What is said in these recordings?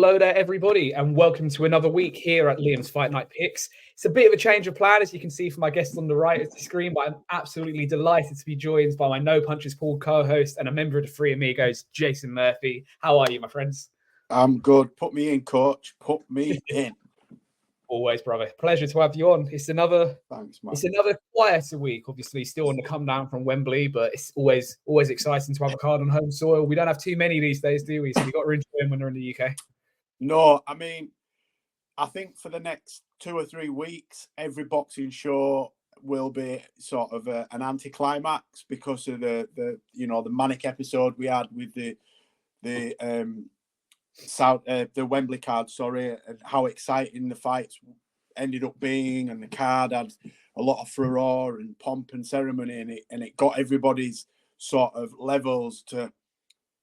Hello there, everybody, and welcome to another week here at Liam's Fight Night Picks. It's a bit of a change of plan, as you can see from my guest on the right of the screen, but I'm absolutely delighted to be joined by my No Punches Paul co-host and a member of the Three Amigos, Jason Murphy. How are you, my friends? I'm good. Put me in, coach. Put me in. Always, brother. Pleasure to have you on. It's another quieter week, obviously, still on the come down from Wembley, but it's always exciting to have a card on home soil. We don't have too many these days, do we? So we got to enjoy them when they're in the UK. No, I mean, I think for the next 2 or 3 weeks, every boxing show will be sort of an anticlimax because of the manic episode we had with the Wembley card, and how exciting the fights ended up being, and the card had a lot of furore and pomp and ceremony, and it got everybody's sort of levels to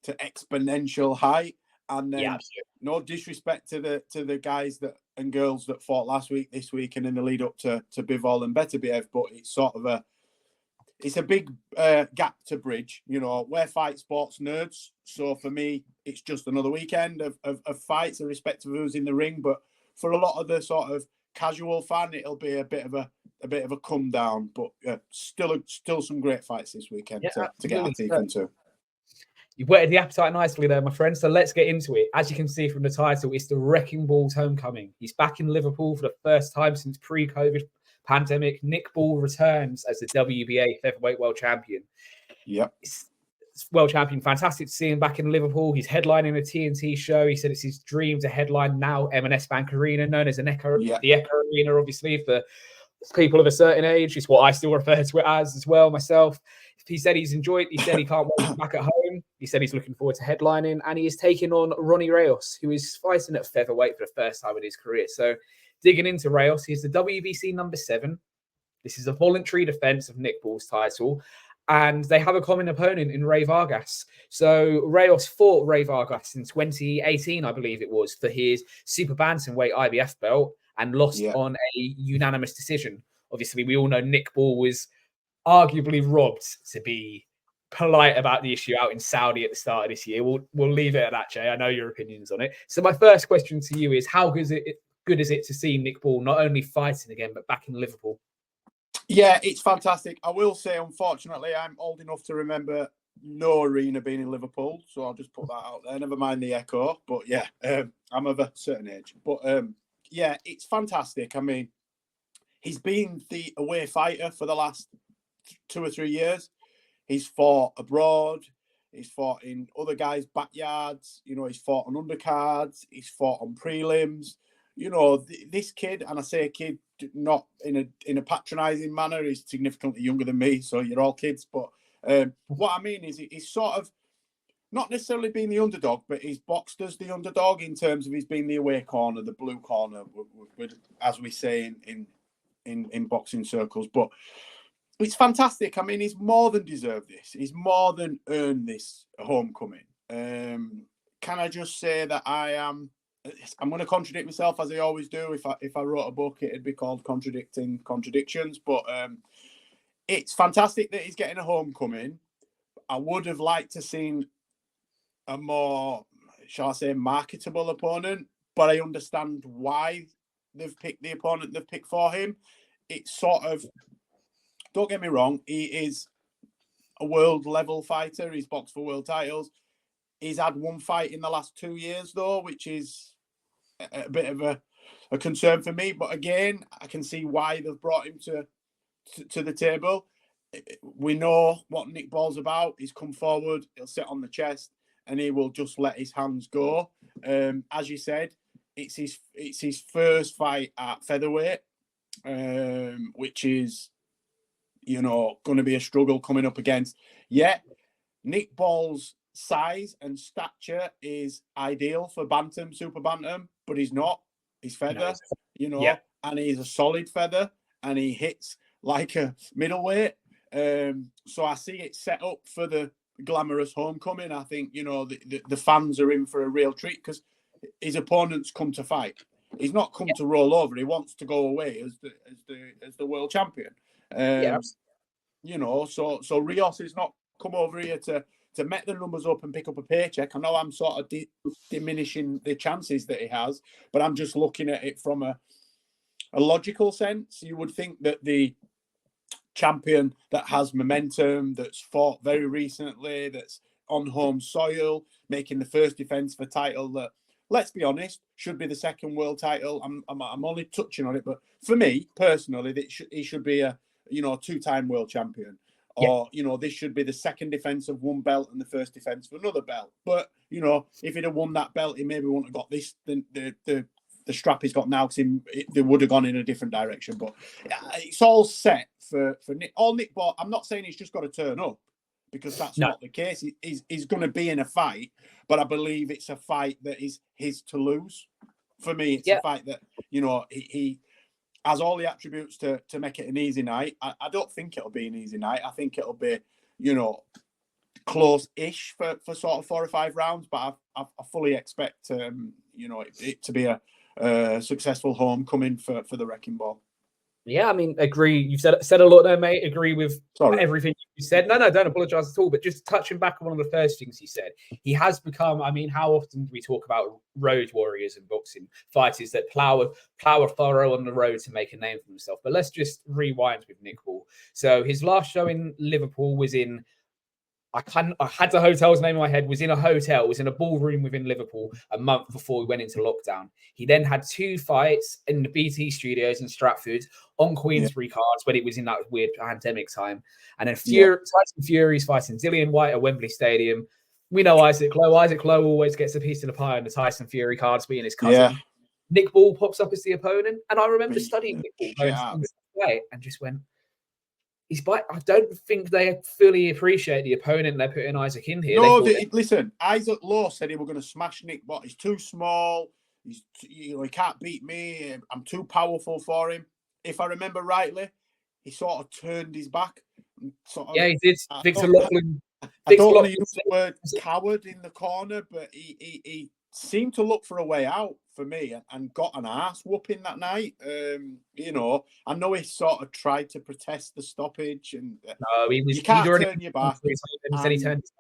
exponential height. And then, no disrespect to the guys and girls that fought last week, this week, and in the lead up to Bivol and Beterbiev, but it's sort of a big gap to bridge. You know, we're fight sports nerds, so for me, it's just another weekend of fights, irrespective of who's in the ring. But for a lot of the sort of casual fan, it'll be a bit of a come down. But still some great fights this weekend to get our teeth into. You've whetted the appetite nicely there, my friend. So let's get into it. As you can see from the title, it's the Wrecking Ball's homecoming. He's back in Liverpool for the first time since pre-COVID pandemic. Nick Ball returns as the WBA featherweight world champion. Yep. It's world champion. Fantastic to see him back in Liverpool. He's headlining a TNT show. He said it's his dream to headline now M&S Bank Arena, known as the Echo Arena, obviously, for people of a certain age. It's what I still refer to it as well, myself. He said he's enjoyed. He said he can't wait to be back at home. He said he's looking forward to headlining, and he is taking on Ronny Rios, who is fighting at featherweight for the first time in his career. So, digging into Rios, he's the WBC number 7. This is a voluntary defense of Nick Ball's title, and they have a common opponent in Ray Vargas. So, Rios fought Ray Vargas in 2018, I believe it was, for his super bantamweight IBF belt, and lost on a unanimous decision. Obviously, we all know Nick Ball was arguably robbed, to be polite about the issue, out in Saudi at the start of this year. We'll leave it at that, Jay. I know your opinions on it. So my first question to you is, how good is it to see Nick Ball not only fighting again, but back in Liverpool? Yeah, it's fantastic. I will say, unfortunately, I'm old enough to remember no arena being in Liverpool, so I'll just put that out there. Never mind the Echo, but yeah, I'm of a certain age. But yeah, it's fantastic. I mean, he's been the away fighter for the last 2 or 3 years. He's fought abroad. He's fought in other guys' backyards. You know, he's fought on undercards. He's fought on prelims. You know, this kid, and I say kid not in a patronising manner, he's significantly younger than me, so you're all kids. But what I mean is he's sort of not necessarily being the underdog, but he's boxed as the underdog in terms of he's been the away corner, the blue corner, as we say in boxing circles. But it's fantastic. I mean, he's more than deserved this. He's more than earned this homecoming. Can I just say that I'm going to contradict myself, as I always do. If I wrote a book, it'd be called Contradicting Contradictions. But it's fantastic that he's getting a homecoming. I would have liked to seen a more, shall I say, marketable opponent, but I understand why they've picked the opponent they've picked for him. It's sort of, don't get me wrong, he is a world level fighter. He's boxed for world titles. He's had one fight in the last 2 years, though, which is a bit of a concern for me. But again, I can see why they've brought him to the table. We know what Nick Ball's about. He's come forward, he'll sit on the chest, and he will just let his hands go. As you said, it's his first fight at featherweight, which is, you know, going to be a struggle coming up against. Yeah, Nick Ball's size and stature is ideal for bantam, super bantam, but he's not. He's feather, and he's a solid feather, and he hits like a middleweight. So I see it set up for the glamorous homecoming. I think, you know, the fans are in for a real treat because his opponents come to fight. He's not come to roll over. He wants to go away as the world champion. You know, so Rios is not come over here to make the numbers up and pick up a paycheck. I know I'm sort of diminishing the chances that he has, but I'm just looking at it from a logical sense. You would think that the champion that has momentum, that's fought very recently, that's on home soil, making the first defence for title that, let's be honest, should be the second world title. I'm only touching on it, but for me personally, he should be a two-time world champion, or this should be the second defence of one belt and the first defence for another belt. But if he'd have won that belt, he maybe wouldn't have got this. The strap he's got now, because they would have gone in a different direction. But it's all set for Nick. All Nick bought. I'm not saying he's just got to turn up, because that's not the case. He's going to be in a fight, but I believe it's a fight that is his to lose. For me, it's a fight that he has all the attributes to make it an easy night. I don't think it'll be an easy night. I think it'll be close-ish for sort of 4 or 5 rounds, but I fully expect it to be a successful homecoming for the Wrecking Ball. Yeah, I mean, agree. You've said a lot there, mate. Agree with everything you said. No, don't apologise at all. But just touching back on one of the first things you said, he has become, I mean, how often do we talk about road warriors in boxing, fighters that plough a furrow on the road to make a name for himself? But let's just rewind with Nick Ball. So his last show in Liverpool was in, I had the hotel's name in my head, was in a ballroom within Liverpool a month before we went into lockdown. He then had 2 fights in the BT studios in Stratford on Queensbury cards when it was in that weird pandemic time. And then Tyson Fury's fighting Dillian White at Wembley Stadium. We know Isaac Lowe. Isaac Lowe always gets a piece of the pie on the Tyson Fury cards, being his cousin. Yeah. Nick Ball pops up as the opponent. And I remember studying Nick Ball and just went, I don't think they fully appreciate the opponent they're putting Isaac in here. No, listen, Isaac Lowe said he were going to smash Nick, but he's too small. He can't beat me. I'm too powerful for him. If I remember rightly, he sort of turned his back. He did. Victor Loughlin. I don't want to use the word coward in the corner, but he seemed to look for a way out for me, and got an ass whooping that night. I know he sort of tried to protest the stoppage, and you can't turn your back. He turned his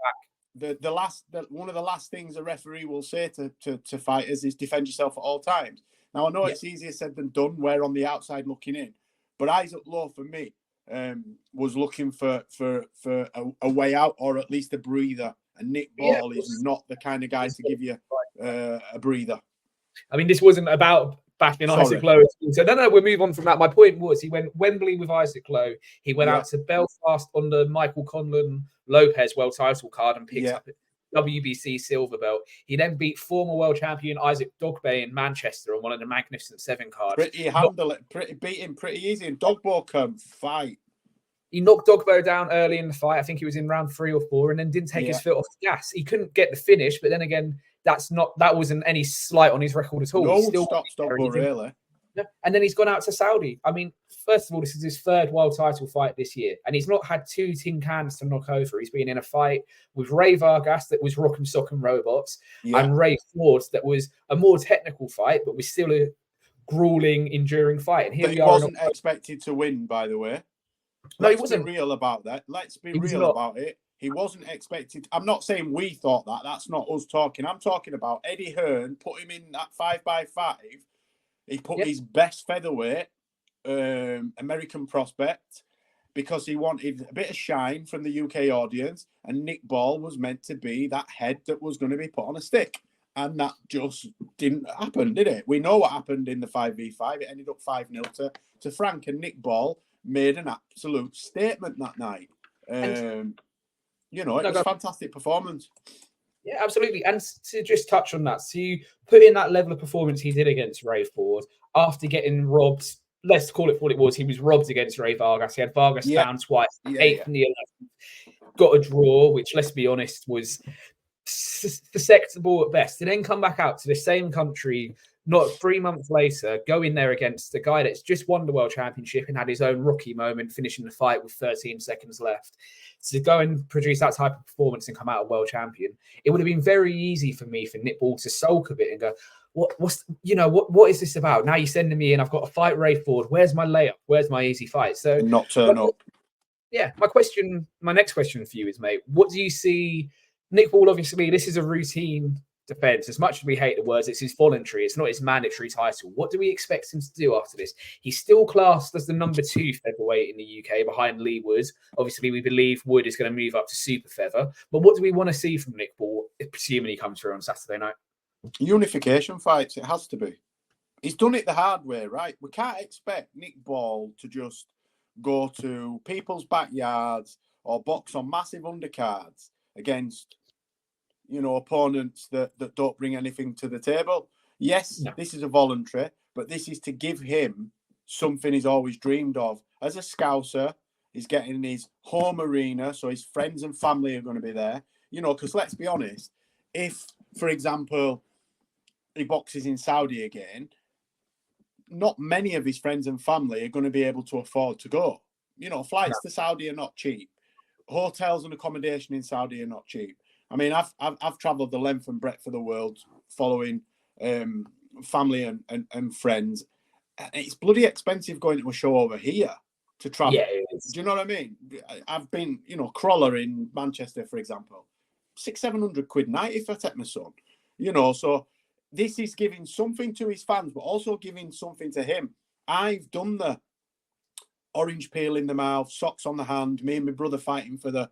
back. One of the last things a referee will say to fighters is defend yourself at all times. Now I know it's easier said than done. We're on the outside looking in, but Isaac Lowe for me was looking for a way out, or at least a breather. And Nick Ball is not the kind of guy to give you a breather. I mean, this wasn't about bashing Isaac Lowe. So no, we'll move on from that. My point was, he went Wembley with Isaac Lowe. He went out to Belfast on the Michael Conlan Lopez world title card and picked up a WBC silver belt. He then beat former world champion Isaac Dogboe in Manchester on one of the Magnificent 7 cards. Beat him pretty easy. And Dogboe can fight. He knocked Dogboe down early in the fight. I think he was in round 3 or 4, and then didn't take his foot off the gas. He couldn't get the finish, but then again, that wasn't any slight on his record at all. No, stopped Dogboe really. And then he's gone out to Saudi. I mean, first of all, this is his 3rd world title fight this year, and he's not had 2 tin cans to knock over. He's been in a fight with Ray Vargas that was rock and sock and robots, and Ray Ford that was a more technical fight, but was still a grueling, enduring fight. And here he wasn't expected to win, by the way. He wasn't real about that. Let's be real about it. He wasn't expected. I'm not saying we thought that. That's not us talking. I'm talking about Eddie Hearn put him in that 5x5. He put his best featherweight American prospect because he wanted a bit of shine from the UK audience. And Nick Ball was meant to be that head that was going to be put on a stick. And that just didn't happen, did it? We know what happened in the 5v5. It ended up 5-0 to Frank, and Nick Ball made an absolute statement that night. It was a fantastic performance. Yeah, absolutely. And to just touch on that, so you put in that level of performance he did against Ray Ford after getting robbed. Let's call it what it was. He was robbed against Ray Vargas. He had Vargas down twice, 8th in the 11th. Got a draw, which, let's be honest, was susceptible at best. To then come back out to the same country, not 3 months later, go in there against a guy that's just won the World Championship and had his own rookie moment, finishing the fight with 13 seconds left. To go and produce that type of performance and come out a world champion, it would have been very easy for Nick Ball to sulk a bit and go, what is this about? Now you're sending me in, I've got to fight Ray Ford. Where's my layup? Where's my easy fight? So not turn up. Yeah, my next question for you is, mate, what do you see Nick Ball, obviously, this is a routine defense. As much as we hate the words, it's his voluntary. It's not his mandatory title. What do we expect him to do after this? He's still classed as the number 2 featherweight in the UK behind Lee Wood. Obviously, we believe Wood is going to move up to super feather. But what do we want to see from Nick Ball, presuming he comes through on Saturday night? Unification fights. It has to be. He's done it the hard way, right? We can't expect Nick Ball to just go to people's backyards or box on massive undercards against, opponents that don't bring anything to the table. Yes, This is a voluntary, but this is to give him something he's always dreamed of. As a Scouser, he's getting his home arena, so his friends and family are going to be there. Because let's be honest, if, for example, he boxes in Saudi again, not many of his friends and family are going to be able to afford to go. Flights to Saudi are not cheap. Hotels and accommodation in Saudi are not cheap. I mean, I've travelled the length and breadth of the world following family and friends. It's bloody expensive going to a show over here to travel. Yeah, it is. Do you know what I mean? I've been, Crawler in Manchester, for example, 600-700 quid a night if I take my son. So this is giving something to his fans, but also giving something to him. I've done the orange peel in the mouth, socks on the hand, me and my brother fighting for the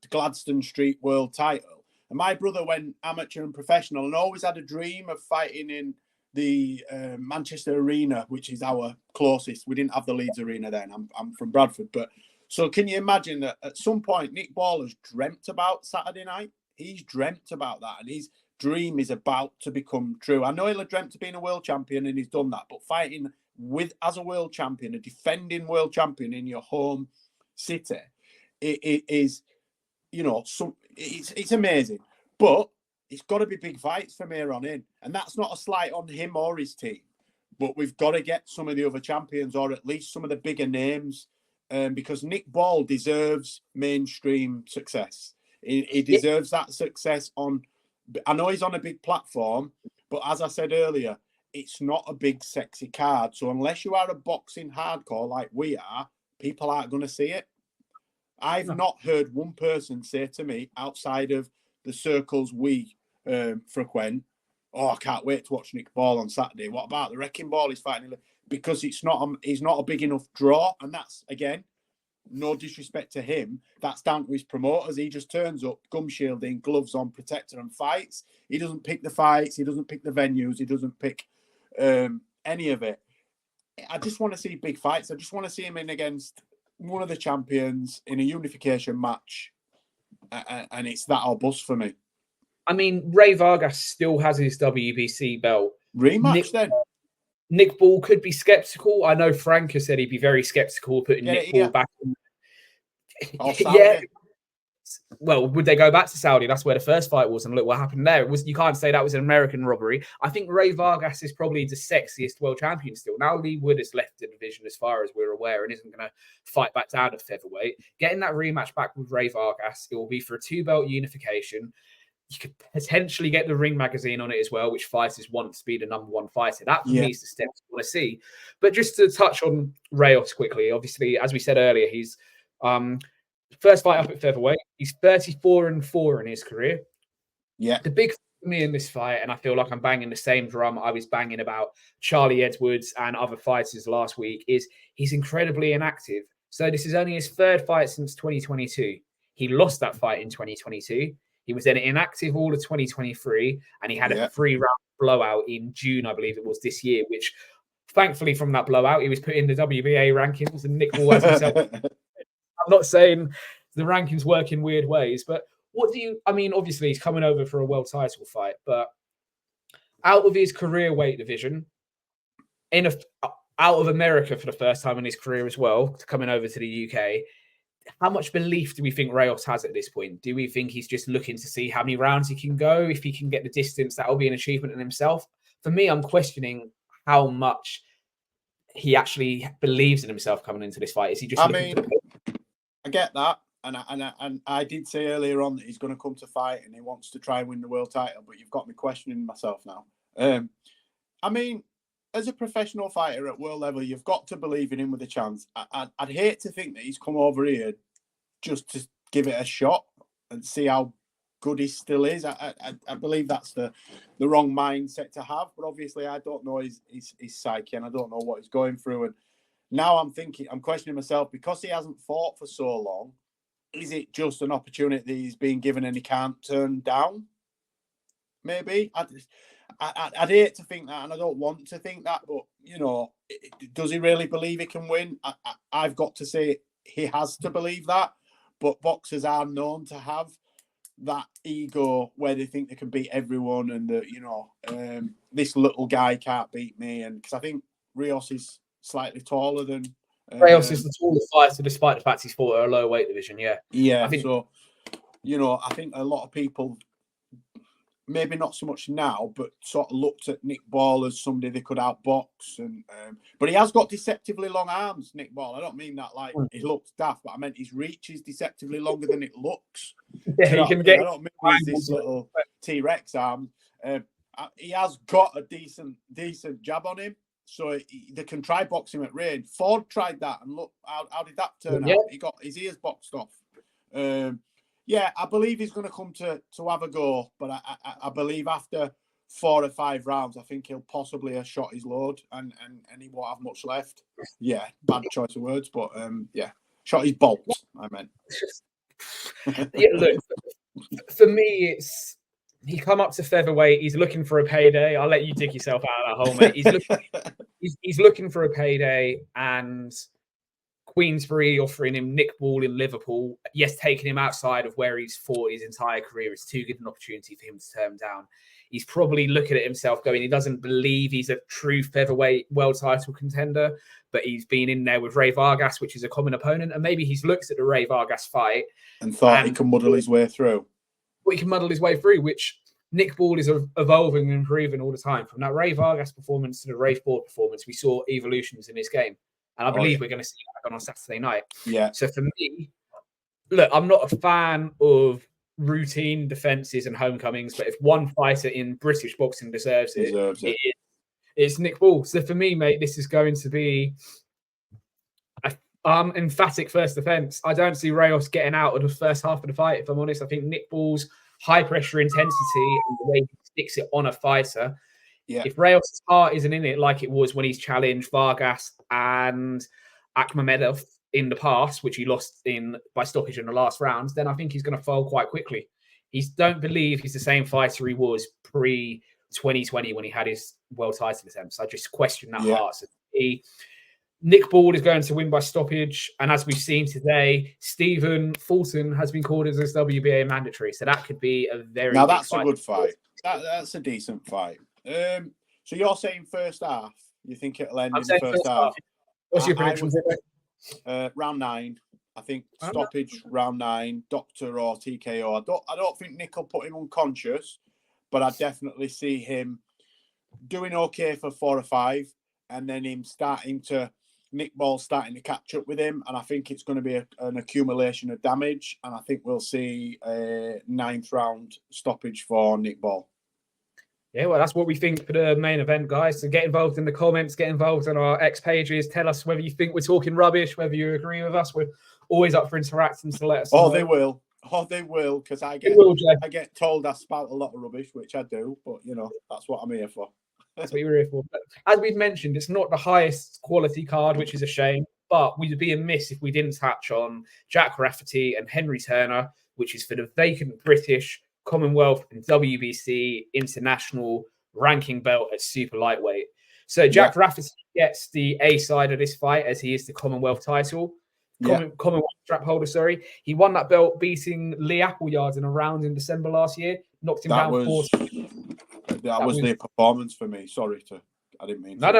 Gladstone Street world title. And my brother went amateur and professional and always had a dream of fighting in the Manchester Arena, which is our closest. We didn't have the Leeds Arena then. I'm from Bradford. But so can you imagine that at some point Nick Ball has dreamt about Saturday night? He's dreamt about that, and his dream is about to become true. I know he'll have dreamt of being a world champion, and he's done that. But fighting as a world champion, a defending world champion in your home city, it is, it's amazing. But it's got to be big fights from here on in, and that's not a slight on him or his team. But we've got to get some of the other champions, or at least some of the bigger names, because Nick Ball deserves mainstream success. He deserves that success on. I know he's on a big platform, but as I said earlier, it's not a big, sexy card. So unless you are a boxing hardcore like we are, people aren't going to see it. I've not heard one person say to me outside of the circles we frequent, "Oh, I can't wait to watch Nick Ball on Saturday. What about the Wrecking Ball he's fighting?" Because he's not a big enough draw. And that's, again, no disrespect to him. That's down to his promoters. He just turns up, gum shielding, gloves on, protector, and fights. He doesn't pick the fights. He doesn't pick the venues. He doesn't pick any of it. I just want to see big fights. I just want to see him in against one of the champions in a unification match. And it's that or bust for me. I mean, Ray Vargas still has his WBC belt. Rematch Nick Ball could be sceptical. I know Frank has said he'd be very sceptical putting Nick Ball back in. Yeah. Well, would they go back to Saudi? That's where the first fight was, and look what happened there. You can't say that was an American robbery. I think Ray Vargas is probably the sexiest world champion still. Now Lee Wood has left the division as far as we're aware and isn't going to fight back down to featherweight. Getting that rematch back with Ray Vargas, it will be for a 2-belt unification. You could potentially get the Ring magazine on it as well, which fighters want to be the number 1 fighter. That for me is the steps we want to see. But just to touch on Rios quickly, obviously, as we said earlier, he's first fight up at featherweight. He's 34-4 in his career. Yeah. The big thing for me in this fight, and I feel like I'm banging the same drum I was banging about Charlie Edwards and other fighters last week, is he's incredibly inactive. So this is only his 3rd fight since 2022. He lost that fight in 2022. He was then inactive all of 2023, and he had a 3-round blowout in June, I believe it was this year, which thankfully from that blowout, he was put in the WBA rankings, and Nick Ball has himself. I'm not saying the rankings work in weird ways, but obviously he's coming over for a world title fight, but out of his career weight division, out of America for the first time in his career as well, coming over to the UK, how much belief do we think Rios has at this point? Do we think he's just looking to see how many rounds he can go? If he can get the distance, that'll be an achievement in himself. For me, I'm questioning how much he actually believes in himself coming into this fight. Is he just I get that. And I did say earlier on that he's going to come to fight and he wants to try and win the world title, but you've got me questioning myself now. I mean, as a professional fighter at world level, you've got to believe in him with a chance. I'd hate to think that he's come over here just to give it a shot and see how good he still is. I believe that's the wrong mindset to have. But obviously, I don't know his psyche, and I don't know what he's going through. And now I'm questioning myself, because he hasn't fought for so long. Is it just an opportunity that he's being given and he can't turn down? Maybe. I'd hate to think that, and I don't want to think that, but, you know, does he really believe he can win? I've got to say he has to believe that, but boxers are known to have that ego where they think they can beat everyone, and that, you know, this little guy can't beat me. And because I think Rios is slightly taller than... Rios is the tallest fighter, despite the fact he's fought at a lower weight division, Yeah, so, you know, I think a lot of people... maybe not so much now, but sort of looked at Nick Ball as somebody they could outbox. And but he has got deceptively long arms, Nick Ball. I don't mean that like he looks daft, but I meant his reach is deceptively longer than it looks. Yeah, you know, he can get. I don't mean this little T-Rex arm. He has got a decent jab on him, so they can try boxing at range. Ford tried that, and look, how did that turn out? He got his ears boxed off. Yeah, I believe he's going to come to have a go, but I believe after 4 or 5 rounds, I think he'll possibly have shot his load, and he won't have much left. Yeah, bad choice of words, but yeah, shot his bolt, I meant. Yeah, look, for me, it's he come up to featherweight. He's looking for a payday. I'll let you dig yourself out of that hole, mate. He's looking for a payday, and Queensbury offering him Nick Ball in Liverpool, yes, taking him outside of where he's fought his entire career is too good an opportunity for him to turn down. He's probably looking at himself going, he doesn't believe he's a true featherweight world title contender, but he's been in there with Ray Vargas, which is a common opponent, and maybe he's looked at the Ray Vargas fight and thought he can muddle his way through. Well, he can muddle his way through, which Nick Ball is evolving and improving all the time. From that Ray Vargas performance to the Ray Ford performance, we saw evolutions in his game. And I believe we're going to see that on Saturday night. Yeah. So for me, look, I'm not a fan of routine defenses and homecomings, but if one fighter in British boxing deserves it, it's Nick Ball. So for me, mate, this is going to be an emphatic first defense. I don't see Rios getting out of the first half of the fight, if I'm honest. I think Nick Ball's high pressure intensity and the way he sticks it on a fighter. Yeah. If Rios' heart isn't in it like it was when he's challenged Vargas and Akhmedov in the past, which he lost by stoppage in the last round, then I think he's going to fall quite quickly. Don't believe he's the same fighter he was pre-2020 when he had his world title attempts. I just question that heart. So Nick Ball is going to win by stoppage. And as we've seen today, Stephen Fulton has been called as a WBA mandatory. So that could be a very Now that's a good fight. That's a decent fight. So you're saying first half? You think it'll end in the first half? What's your prediction? Round 9. I think stoppage round 9, doctor or TKO. I don't think Nick will put him unconscious, but I definitely see him doing okay for 4 or 5, and then Nick Ball starting to catch up with him, and I think it's going to be an accumulation of damage, and I think we'll see a 9th round stoppage for Nick Ball. Yeah, well, that's what we think for the main event, guys. So get involved in the comments, get involved in our X pages. Tell us whether you think we're talking rubbish, whether you agree with us. We're always up for interacting, so let us know. They will. They will, because I get told I spout a lot of rubbish, which I do, but, you know, that's what I'm here for. That's what you're here for. But as we've mentioned, it's not the highest quality card, which is a shame, but we'd be amiss if we didn't touch on Jack Rafferty and Henry Turner, which is for the vacant British Commonwealth and WBC international ranking belt at super lightweight. So Jack Rafferty gets the A side of this fight as he is the Commonwealth title. Commonwealth strap holder, sorry. He won that belt beating Lee Appleyard in a round in December last year. Knocked him down 4. That was the performance for me. Sorry I didn't mean No,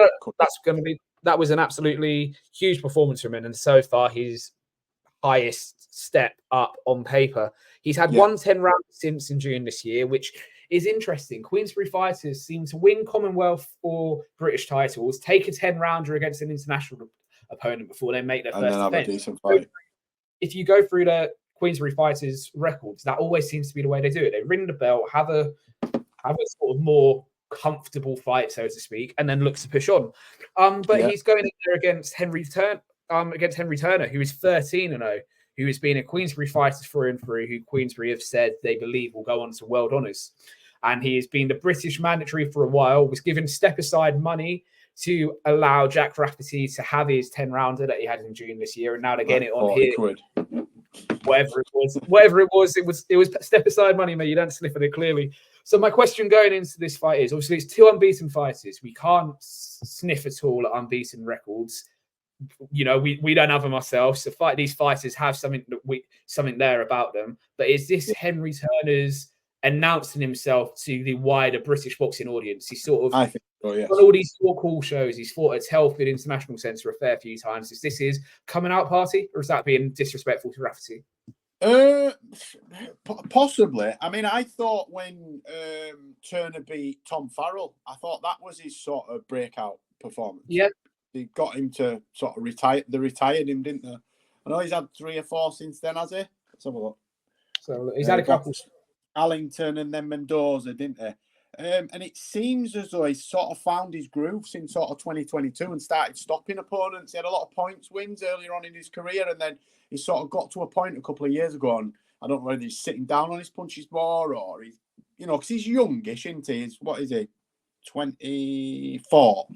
that was an absolutely huge performance from him, and so far his highest step up on paper. He's had 110 rounds since in June this year, which is interesting. Queensbury fighters seem to win Commonwealth or British titles, take a 10-rounder against an international opponent before they make their first defense. Have a decent fight. If you go through the Queensbury fighters' records, that always seems to be the way they do it. They ring the belt, have a sort of more comfortable fight, so to speak, and then looks to push on. But he's going in there against Henry Turner, who is 13-0. who has been a Queensberry fighter through and through, who Queensberry have said they believe will go on to world honours. And he has been the British mandatory for a while, was given step-aside money to allow Jack Rafferty to have his 10-rounder that he had in June this year. And now they're getting it on here. Quid. Whatever it was, it was step-aside money, mate. You don't sniff at it clearly. So my question going into this fight is, obviously, it's 2 unbeaten fighters. We can't sniff at all at unbeaten records. You know, we don't have them ourselves. So these fighters have something there about them. But is this Henry Turner's announcing himself to the wider British boxing audience? He's sort of, I think so, yes. On all these call shows, he's fought at Telford International Centre a fair few times. Is this his coming out party, or is that being disrespectful to Rafferty? Possibly. I mean, I thought when Turner beat Tom Farrell, I thought that was his sort of breakout performance. Yeah. They got him to sort of retire. They retired him, didn't they? I know he's had 3 or 4 since then, has he? Let's have a look. So he's had a couple. Allington and then Mendoza, didn't they? And it seems as though he's sort of found his groove since sort of 2022 and started stopping opponents. He had a lot of points wins earlier on in his career, and then he sort of got to a point a couple of years ago, and I don't know whether he's sitting down on his punches more or he's, you know, because he's youngish, isn't he? What is he? 24.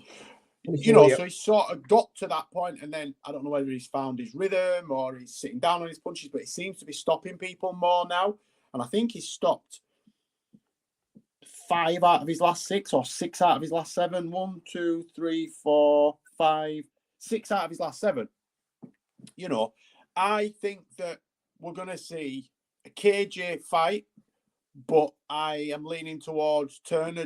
You know, so he's sort of got to that point, and then I don't know whether he's found his rhythm or he's sitting down on his punches, but he seems to be stopping people more now. And I think he's stopped 5 out of his last 6 or 6 out of his last 7. 1, 2, 3, 4, 5, 6 out of his last 7. You know, I think that we're going to see a KJ fight, but I am leaning towards Turner.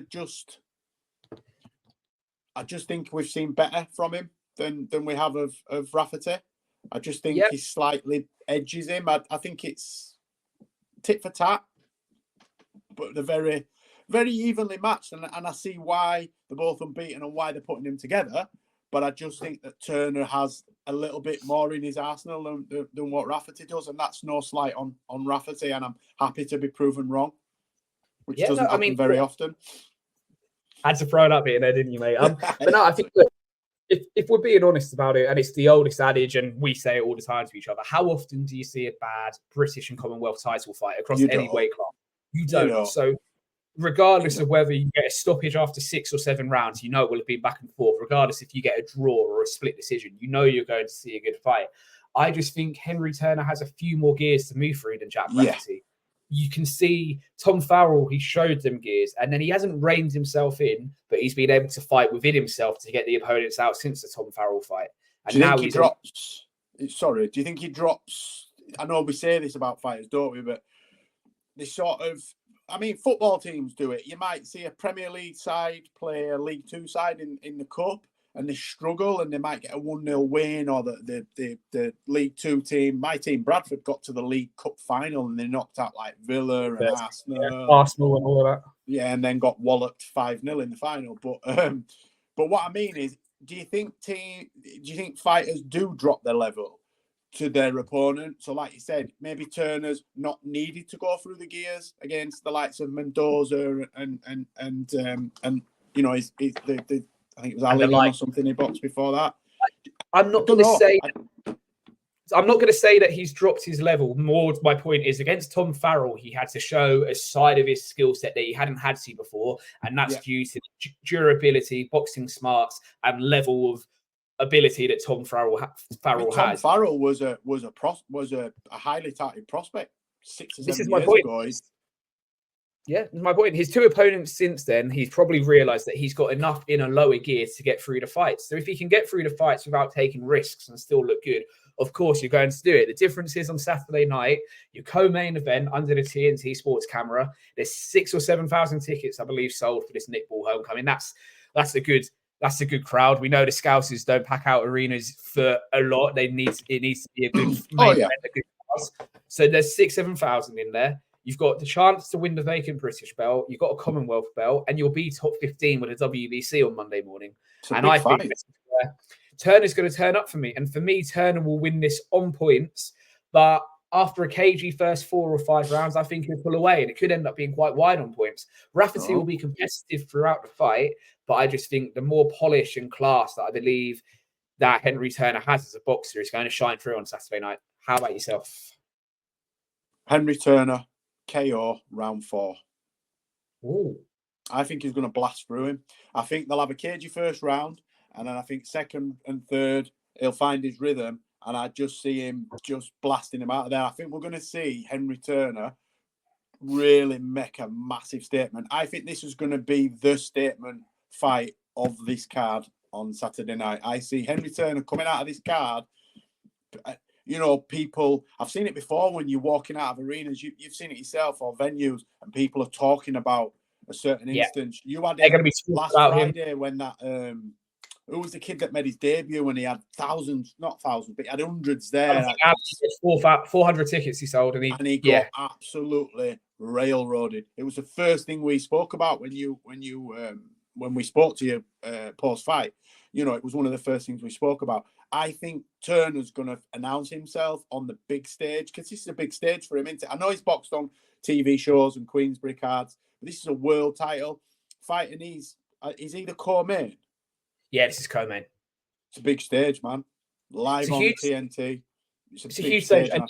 I just think we've seen better from him than we have of Rafferty. I just think he slightly edges him. I think it's tit for tat, but they're very, very evenly matched. And I see why they're both unbeaten and why they're putting them together. But I just think that Turner has a little bit more in his arsenal than what Rafferty does. And that's no slight on Rafferty. And I'm happy to be proven wrong, which doesn't happen very often. Had to throw it up here there, didn't you, mate? But no, I think that if we're being honest about it, and it's the oldest adage, and we say it all the time to each other, how often do you see a bad British and Commonwealth title fight across any weight class? You don't. So regardless of whether you get a stoppage after 6 or 7 rounds, you know it will have been back and forth. Regardless if you get a draw or a split decision, you know you're going to see a good fight. I just think Henry Turner has a few more gears to move through than Jack Rafferty. You can see Tom Farrell, he showed them gears, and then he hasn't reined himself in, but he's been able to fight within himself to get the opponents out since the Tom Farrell fight. And now he drops? Sorry, do you think he drops? I know we say this about fighters, don't we? But this sort of, I mean, football teams do it. You might see a Premier League side play a League 2 side in the cup, and they struggle, and they might get a 1-0 win, or the League 2 team. My team, Bradford, got to the League Cup final, and they knocked out like Villa and Arsenal and all of that. Yeah, and then got walloped 5-0 in the final. But what I mean is, do you think fighters do drop their level to their opponent? So, like you said, maybe Turner's not needed to go through the gears against the likes of Mendoza and you know, I think it was Ali or something he boxed before that. I'm not going to say that he's dropped his level. More, my point is, against Tom Farrell, he had to show a side of his skill set that he hadn't had to before, and that's due to durability, boxing smarts, and level of ability that Tom Farrell has. Tom Farrell was a highly touted prospect 6 or 7 years ago. Yeah, my point. His 2 opponents since then, he's probably realised that he's got enough in a lower gear to get through the fights. So if he can get through the fights without taking risks and still look good, of course you're going to do it. The difference is on Saturday night, your co-main event under the TNT Sports camera, there's 6,000 or 7,000 tickets, I believe, sold for this netball homecoming. That's a good crowd. We know the Scousers don't pack out arenas for a lot. It needs to be a good main event, a good class. So there's 6,000-7,000 in there. You've got the chance to win the vacant British belt. You've got a Commonwealth belt, and you'll be top 15 with a WBC on Monday morning. And I think Turner's going to turn up for me. And for me, Turner will win this on points. But after a cagey first 4 or 5 rounds, I think he'll pull away, and it could end up being quite wide on points. Rafferty will be competitive throughout the fight, but I just think the more polish and class that I believe that Henry Turner has as a boxer is going to shine through on Saturday night. How about yourself? Henry Turner, KO, round 4. Ooh. I think he's going to blast through him. I think they'll have a cagey first round, and then I think second and third, he'll find his rhythm, and I just see him just blasting him out of there. I think we're going to see Henry Turner really make a massive statement. I think this is going to be the statement fight of this card on Saturday night. I see Henry Turner coming out of this card. You know, people, I've seen it before when you're walking out of arenas, you've seen it yourself, or venues, and people are talking about a certain instance. You had it last Friday when that, who was the kid that made his debut when he had thousands, not thousands, but he had hundreds there. 400 tickets he sold, and he got absolutely railroaded. It was the first thing we spoke about when we spoke to you post fight. You know, it was one of the first things we spoke about. I think Turner's going to announce himself on the big stage, because this is a big stage for him, isn't it? I know he's boxed on TV shows and Queensberry cards, but this is a world title fight, and is he the co-main? Yeah, this is co-main. It's a big stage, man. Live on TNT. It's a huge stage, and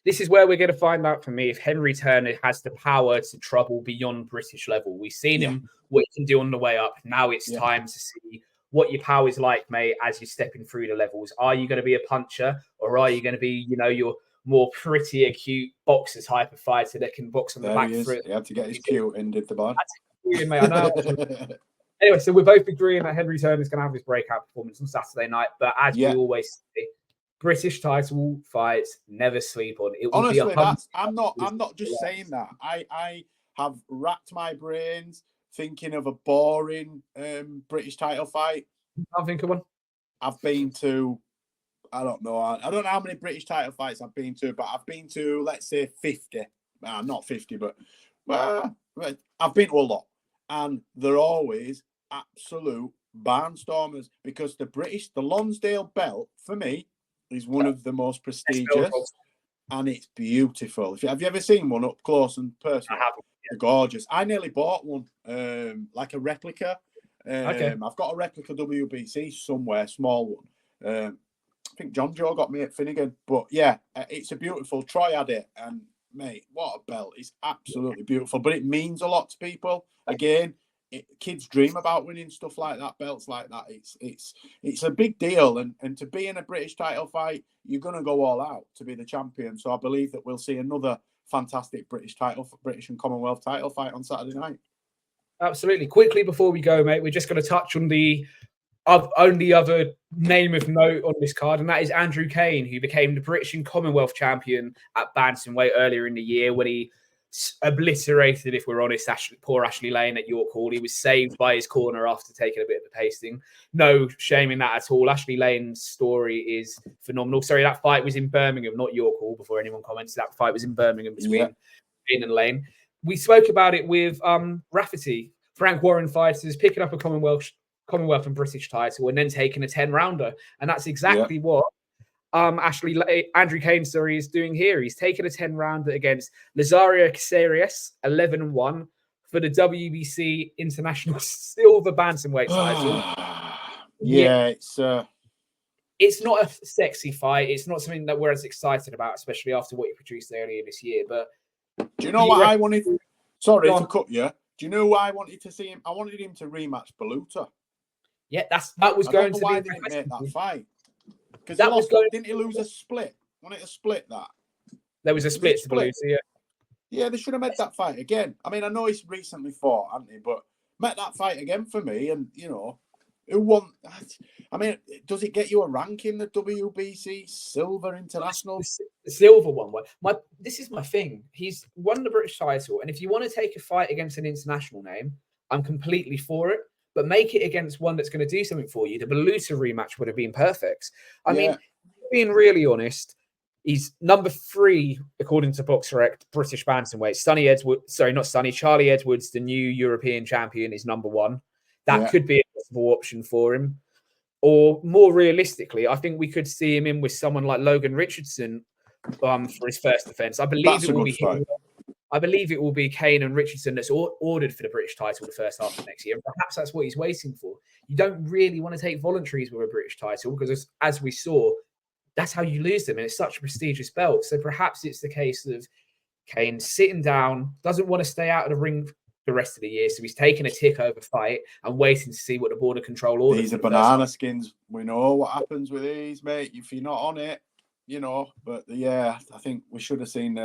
this is where we're going to find out, for me, if Henry Turner has the power to trouble beyond British level. We've seen him, what he can do on the way up. Now it's time to see what your power is like, mate, as you're stepping through the levels. Are you going to be a puncher, or are you going to be, you know, your more pretty, acute boxer type of fighter that can box on the back foot? He had to get his cute and did the bar. Mate, I know. Anyway, so we're both agreeing that Henry Turner is going to have his breakout performance on Saturday night. But as we always say, British title fights, never sleep on. It will honestly, be I'm not just saying that. I have racked my brains thinking of a boring British title fight. I'll think of one. I've been to, I don't know how many British title fights I've been to, but I've been to, let's say, 50. Not 50, but I've been to a lot. And they're always absolute barnstormers, because the Lonsdale belt, for me, is one of the most prestigious, and it's beautiful. Have you ever seen one up close and personal? I haven't. They're gorgeous. I nearly bought one, like a replica. I've got a replica WBC somewhere, small one. I think John Joe got me at Finnegan. But yeah, it's a beautiful. Troy had it, and mate, what a belt! It's absolutely beautiful. But it means a lot to people. Again, kids dream about winning stuff like that, belts like that. It's a big deal, and to be in a British title fight, you're going to go all out to be the champion. So I believe that we'll see another fantastic British and Commonwealth title fight on Saturday night. Absolutely. Quickly before we go, mate, we're just going to touch on the only other name of note on this card, and that is Andrew Cain, who became the British and Commonwealth champion at bantamweight earlier in the year when he obliterated, if we're honest, poor Ashley Lane at York Hall. He was saved by his corner after taking a bit of a pasting. No shame in that at all. Ashley Lane's story is phenomenal. Sorry, that fight was in Birmingham, not York Hall, before anyone comments. That fight was in Birmingham between Cain and Lane. We spoke about it with Rafferty, Frank Warren fighters, picking up a Commonwealth and British title and then taking a 10-rounder. And that's exactly what Andrew Cain is doing here. He's taken a 10-rounder against Lazaro Casseres, 11-1, for the WBC International Silver Bantamweight title. It's not a sexy fight. It's not something that we're as excited about, especially after what he produced earlier this year. But do you know what I wanted? Sorry to cut you. Do you know who I wanted to see him? I wanted him to rematch Baluta. Yeah, that was going to be. Why didn't he make that fight? Because didn't he lose a split? Wanted to split that. There was a split to Baluta, yeah. Yeah, they should have made that fight again. I mean, I know he's recently fought, hasn't he? But make that fight again for me. And, you know, who won? I mean, does it get you a rank in the WBC Silver International? The silver one. This is my thing. He's won the British title. And if you want to take a fight against an international name, I'm completely for it. But make it against one that's going to do something for you. The Baluta rematch would have been perfect. I mean, being really honest, he's number 3, according to BoxRec, British bantamweight. Charlie Edwards, the new European champion, is number 1. That could be a possible option for him. Or more realistically, I think we could see him in with someone like Logan Richardson for his first defense. I believe it will be Cain and Richardson that's ordered for the British title the first half of next year. And perhaps that's what he's waiting for. You don't really want to take voluntaries with a British title because, as we saw, that's how you lose them. And it's such a prestigious belt. So perhaps it's the case of Cain sitting down, doesn't want to stay out of the ring the rest of the year. So he's taking a tick over fight and waiting to see what the border control order. These are banana skins. We know what happens with these, mate. If you're not on it, you know. But yeah, I think we should have seen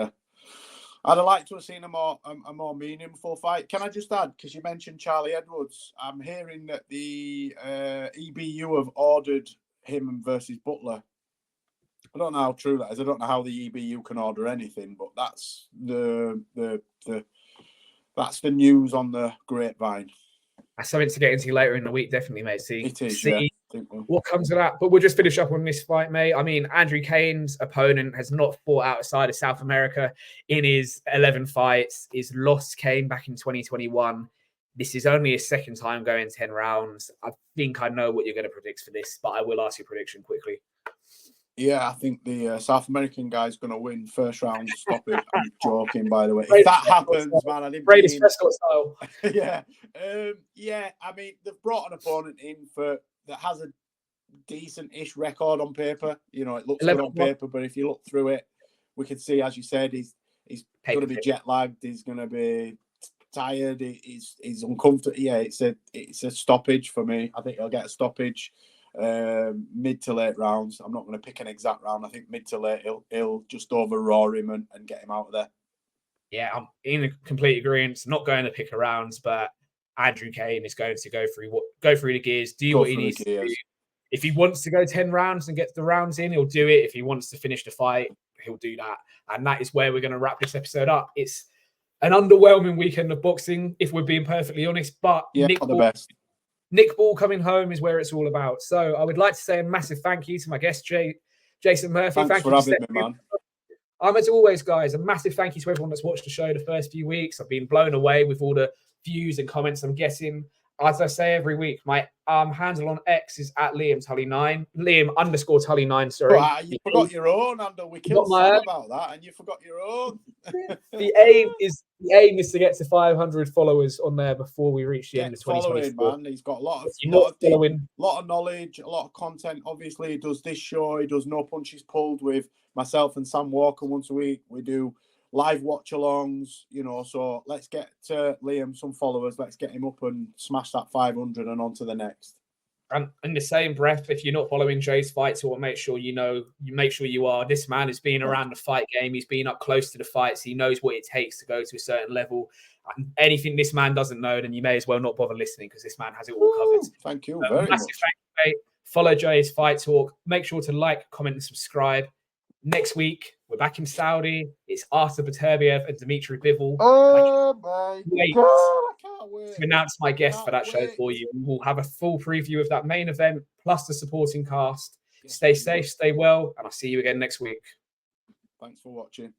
I'd have liked to have seen a more meaningful fight. Can I just add, because you mentioned Charlie Edwards, I'm hearing that the EBU have ordered him versus Butler. I don't know how true that is. I don't know how the EBU can order anything, but that's that's the news on the grapevine. That's something to get into later in the week, definitely, mate. See what comes of that. But we'll just finish up on this fight, mate. I mean, Andrew Cain's opponent has not fought outside of South America in his 11 fights. He's lost Cain back in 2021. This is only his second time going 10 rounds. I think I know what you're going to predict for this, but I will ask your prediction quickly. Yeah, I think the South American guy's going to win first round. Stop it. I'm joking, by the way. If that happens, man, I didn't Brady Prescott style. Yeah. Yeah, I mean, they've brought an opponent in that has a decent-ish record on paper. You know, it looks good on paper, but if you look through it, we can see, as you said, he's going to be jet-lagged. He's going to be tired. He's uncomfortable. Yeah, it's a stoppage for me. I think he'll get a stoppage. Mid to late rounds. I'm not going to pick an exact round. I think mid to late he'll just overroar him and get him out of there. Yeah, I'm in complete agreement. Not going to pick a rounds, but Andrew Cain is going to go through the gears, do what he needs to do. If he wants to go 10 rounds and get the rounds in, he'll do it. If he wants to finish the fight, he'll do that. And that is where we're going to wrap this episode up. It's an underwhelming weekend of boxing, if we're being perfectly honest, but yeah, not the best. Nick Ball coming home is where it's all about. So I would like to say a massive thank you to my guest, Jason Murphy. Thanks for having me, man. As always, guys, a massive thank you to everyone that's watched the show the first few weeks. I've been blown away with all the views and comments I'm getting. As I say every week, my handle on X is at @LiamTully9. Liam_Tully9, sorry. Right, you forgot your own handle. We killed Sam about that, and you forgot your own. The aim is to get to 500 followers on there before we reach the end of 2024. Man. He's got a lot of knowledge, a lot of content. Obviously, he does this show. He does No Punches Pulled with myself and Sam Walker once a week. We do live watch-alongs, you know, so let's get Liam some followers. Let's get him up and smash that 500 and on to the next. And in the same breath, if you're not following Jay's fights, or make sure you are. This man has been around the fight game. He's been up close to the fights. He knows what it takes to go to a certain level. And anything this man doesn't know, then you may as well not bother listening, because this man has it all covered. Thank you very much. Thank you, mate. Follow Jay's Fight Talk. Make sure to like, comment, and subscribe. Next week, we're back in Saudi. It's Artur Beterbiev and Dmitry Bivol. Oh, my God. I can't wait to announce my guest for that show for you. We will have a full preview of that main event, plus the supporting cast. Stay safe, stay well, and I'll see you again next week. Thanks for watching.